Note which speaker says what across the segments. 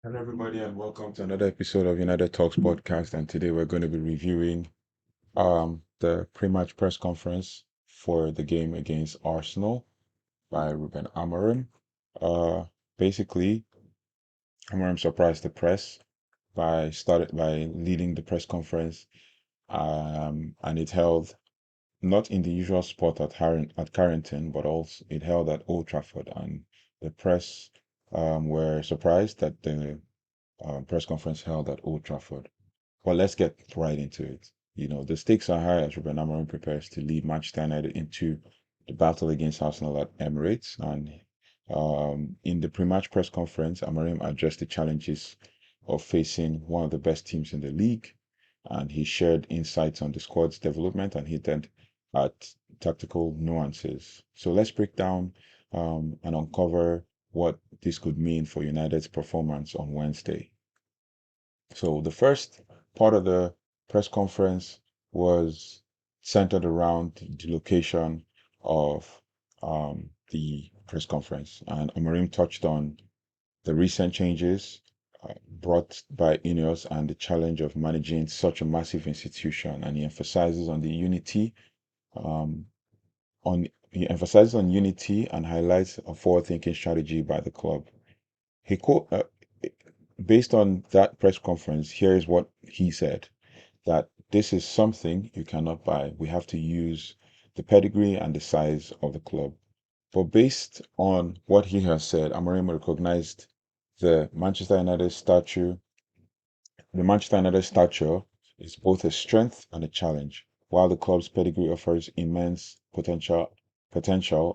Speaker 1: Hello, everybody, and welcome to another episode of United Talks podcast. And today we're going to be reviewing the pre-match press conference for the game against Arsenal by Ruben Amorim. Uh, Basically, Amorim surprised the press by leading the press conference, and it held not in the usual spot at Carrington, but also it held at Old Trafford, and the press were surprised that the press conference held at Old Trafford. Well, let's get right into it. The stakes are high as Ruben Amorim prepares to lead Manchester United into the battle against Arsenal at Emirates. And in the pre-match press conference, Amorim addressed the challenges of facing one of the best teams in the league, and he shared insights on the squad's development and hinted at tactical nuances. So let's break down and uncover what this could mean for United's performance on Wednesday. So the first part of the press conference was centered around the location of the press conference, and Amarim touched on the recent changes brought by Ineos and the challenge of managing such a massive institution, and he emphasizes on the unity um, he emphasizes on unity and highlights a forward-thinking strategy by the club. He quote, Based on that press conference, here is what he said, that this is something you cannot buy. We have to use the pedigree and the size of the club. But based on what he has said, Amorim recognized the Manchester United statue. The Manchester United stature is both a strength and a challenge. While the club's pedigree offers immense potential,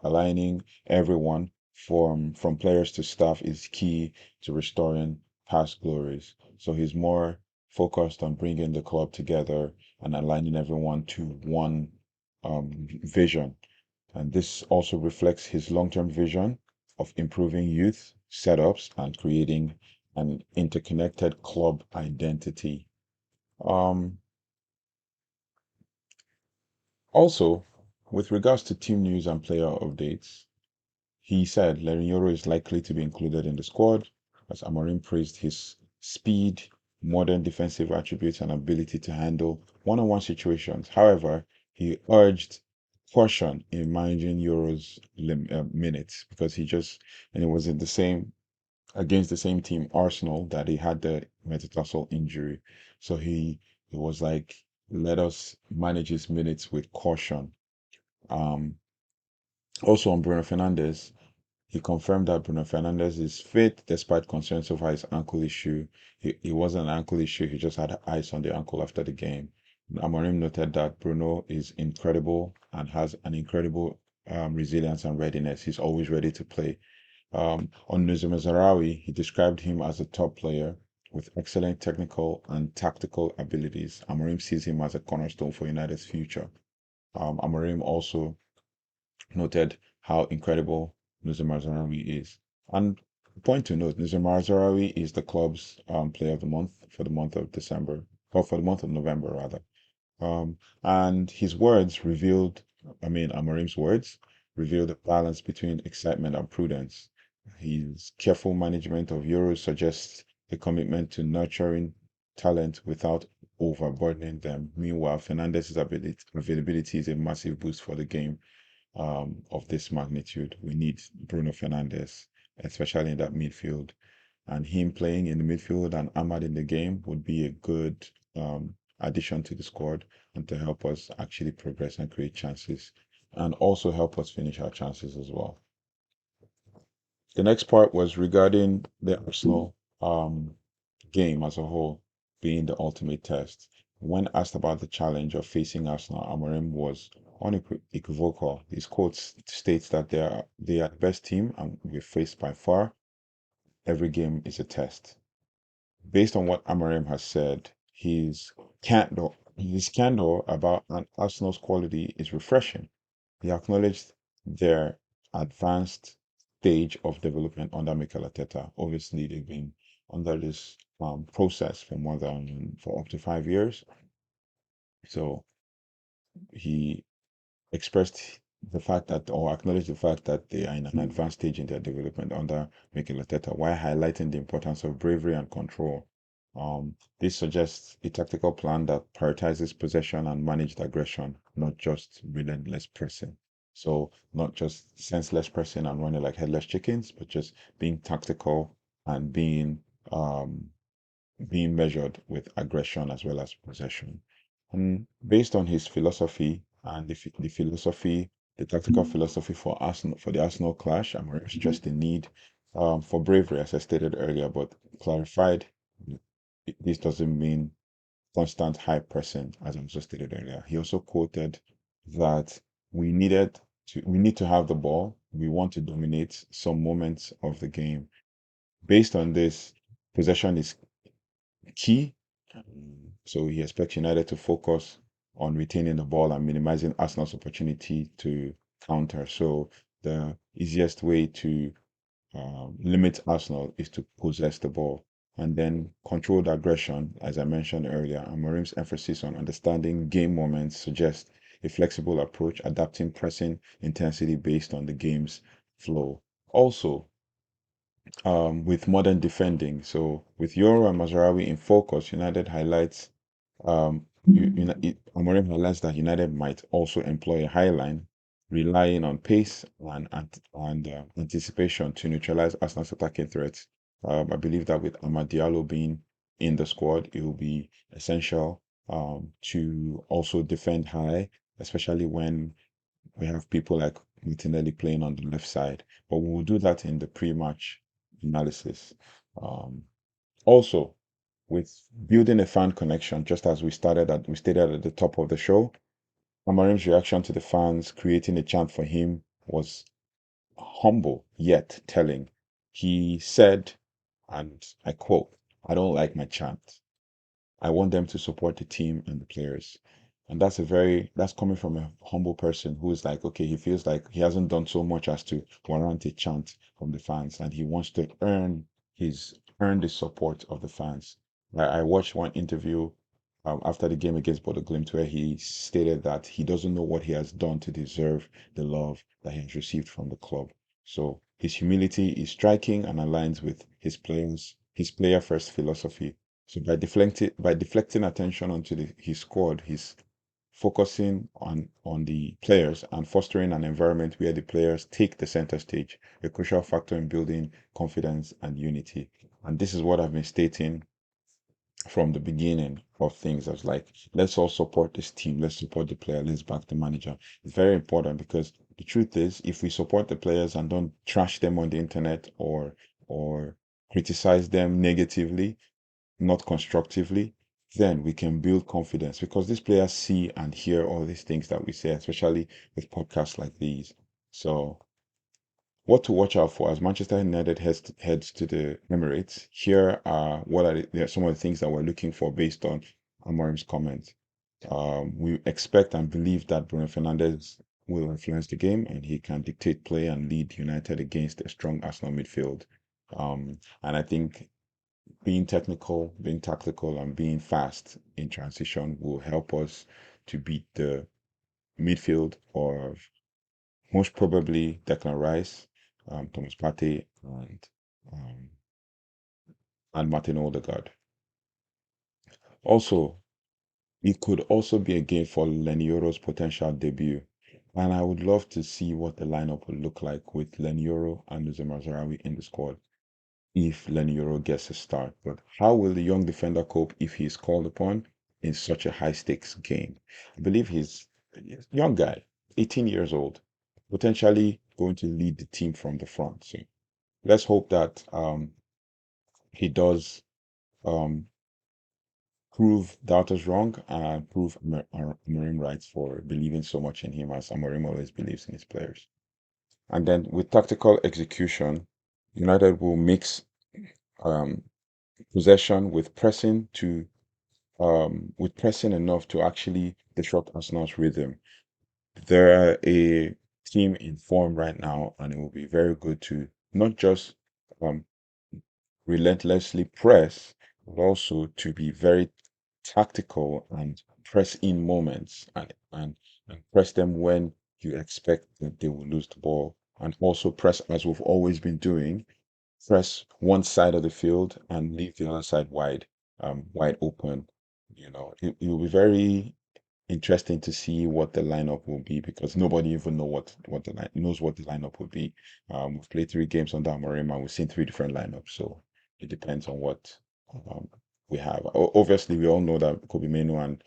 Speaker 1: aligning everyone from players to staff is key to restoring past glories. So he's more focused on bringing the club together and aligning everyone to one vision. And this also reflects his long-term vision of improving youth setups and creating an interconnected club identity. Um, Also, with regards to team news and player updates, he said Leny Yoro is likely to be included in the squad, as Amorim praised his speed, modern defensive attributes, and ability to handle one-on-one situations. However, he urged caution in managing Yoro's minutes because and it was in the same against the same team, Arsenal, that he had the metatarsal injury. So he was like, let us manage his minutes with caution. Um, Also on Bruno Fernandes, he confirmed that Bruno Fernandes is fit despite concerns over his ankle issue. It wasn't an ankle issue, he just had ice on the ankle after the game. Amorim noted that Bruno is incredible and has an incredible resilience and readiness. He's always ready to play. On Nuzum Mazarawi, he described him as a top player with excellent technical and tactical abilities. Amorim sees him as a cornerstone for United's future. Amorim also noted how incredible Nuzum Mazarawi is. And point to note, Nuzum Mazarawi is the club's player of the month for the month of December, or for the month of November, rather. And his words revealed, Amorim's words revealed a balance between excitement and prudence. His careful management of Euros suggests a commitment to nurturing talent without overburdening them. Meanwhile, Fernandez's availability is a massive boost for the game of this magnitude. We need Bruno Fernandes, especially in that midfield. And him playing in the midfield and Ahmad in the game would be a good addition to the squad and to help us actually progress and create chances and also help us finish our chances as well. The next part was regarding the Arsenal game as a whole being the ultimate test. When asked about the challenge of facing Arsenal, Amorim was unequivocal. His quote states that they are the best team and we're faced by far. Every game is a test. Based on what Amorim has said, his candor about Arsenal's quality is refreshing. He acknowledged their advanced stage of development under Mikel Arteta. Obviously, they've been under this process for up to 5 years. So he expressed the fact that, or acknowledge the fact that they are in an advanced stage in their development under Mikel Arteta, while highlighting the importance of bravery and control. This suggests a tactical plan that prioritizes possession and managed aggression, not just relentless pressing. So, not just senseless pressing and running like headless chickens, but just being tactical and being measured with aggression as well as possession. And based on his philosophy and the philosophy, the tactical philosophy for Arsenal, for the Arsenal clash, Amorim stressed the need for bravery, as I stated earlier, but clarified this doesn't mean constant high pressing, as I also stated earlier. He also quoted that we need to have the ball. We want to dominate some moments of the game. Based on this, possession is key. So he expects United to focus on retaining the ball and minimizing Arsenal's opportunity to counter. So the easiest way to limit Arsenal is to possess the ball and then controlled aggression, as I mentioned earlier. Amorim's emphasis on understanding game moments suggests a flexible approach, adapting pressing intensity based on the game's flow. Also, with modern defending. So with Yoro and Mazraoui in focus, United highlights Amorim highlights that United might also employ a high line, relying on pace and anticipation to neutralize Arsenal's attacking threats. I believe that with Amad Diallo being in the squad, it will be essential to also defend high, especially when we have people like Martinelli playing on the left side, but we will do that in the pre-match analysis. Um, Also, with building a fan connection, just as we stated at the top of the show, Amarim's reaction to the fans creating a chant for him was humble yet telling. He said, and I quote, "I don't like my chant. I want them to support the team and the players." And that's coming from a humble person who is like, okay, he feels like he hasn't done so much as to warrant a chant from the fans, and he wants to earn the support of the fans. I watched one interview after the game against Bodo Glimt where he stated that he doesn't know what he has done to deserve the love that he has received from the club. So his humility is striking and aligns with his player first philosophy. So by deflecting attention onto his squad, he's focusing on the players and fostering an environment where the players take the center stage, a crucial factor in building confidence and unity. And this is what I've been stating from the beginning of things. I was like, let's all support this team, let's support the player, let's back the manager. It's very important because the truth is, if we support the players and don't trash them on the internet or criticize them negatively, not constructively, then we can build confidence because these players see and hear all these things that we say, especially with podcasts like these. So, what to watch out for as Manchester United heads to the Emirates? Here are some of the things that we're looking for based on Amorim's comments. We expect and believe that Bruno Fernandes will influence the game and he can dictate play and lead United against a strong Arsenal midfield. And I think being technical, being tactical, and being fast in transition will help us to beat the midfield of most probably Declan Rice, Thomas Partey, um, and Martin Odegaard. Also, it could also be a game for Leny Yoro's potential debut. And I would love to see what the lineup would look like with Leny Yoro and Nuzema Mazraoui in the squad if Leny Yoro gets a start. But how will the young defender cope if he is called upon in such a high stakes game? I believe he's a young guy, 18 years old, potentially going to lead the team from the front. So let's hope that he does um, prove doubters wrong and prove Amorim right for believing so much in him as Amorim always believes in his players. And then with tactical execution, United will mix um, possession with pressing enough to actually disrupt Arsenal's rhythm. They're a team in form right now, and it will be very good to not just um, relentlessly press, but also to be very tactical and press in moments and press them when you expect that they will lose the ball and also press as we've always been doing, press one side of the field and leave the other side wide open. It will be very interesting to see what the lineup will be because nobody even knows what the lineup will be. We've played 3 games under Amorim and we've seen 3 different lineups, so it depends on what um, we have. Obviously, we all know that Kobe Meno and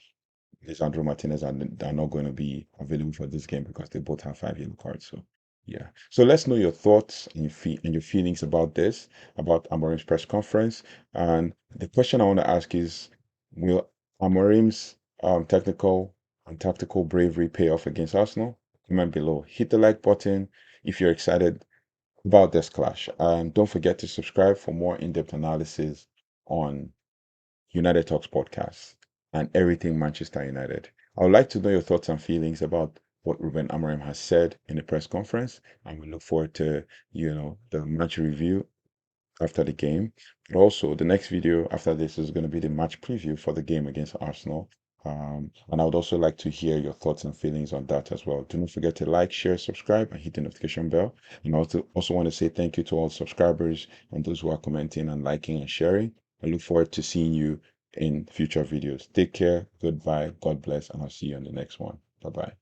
Speaker 1: Lisandro Martinez are not going to be available for this game because they both have 5 yellow cards. So yeah. So let's know your thoughts and your feelings about this, about Amorim's press conference. And the question I want to ask is, will Amorim's technical and tactical bravery pay off against Arsenal? Comment below. Hit the like button if you're excited about this clash. And don't forget to subscribe for more in-depth analysis on United Talks podcast and everything Manchester United. I would like to know your thoughts and feelings about what Ruben Amorim has said in the press conference, and we look forward to the match review after the game. But also, the next video after this is going to be the match preview for the game against Arsenal. And I would also like to hear your thoughts and feelings on that as well. Do not forget to like, share, subscribe, and hit the notification bell. And I also want to say thank you to all subscribers and those who are commenting and liking and sharing. I look forward to seeing you in future videos. Take care, goodbye, God bless, and I'll see you on the next one. Bye bye.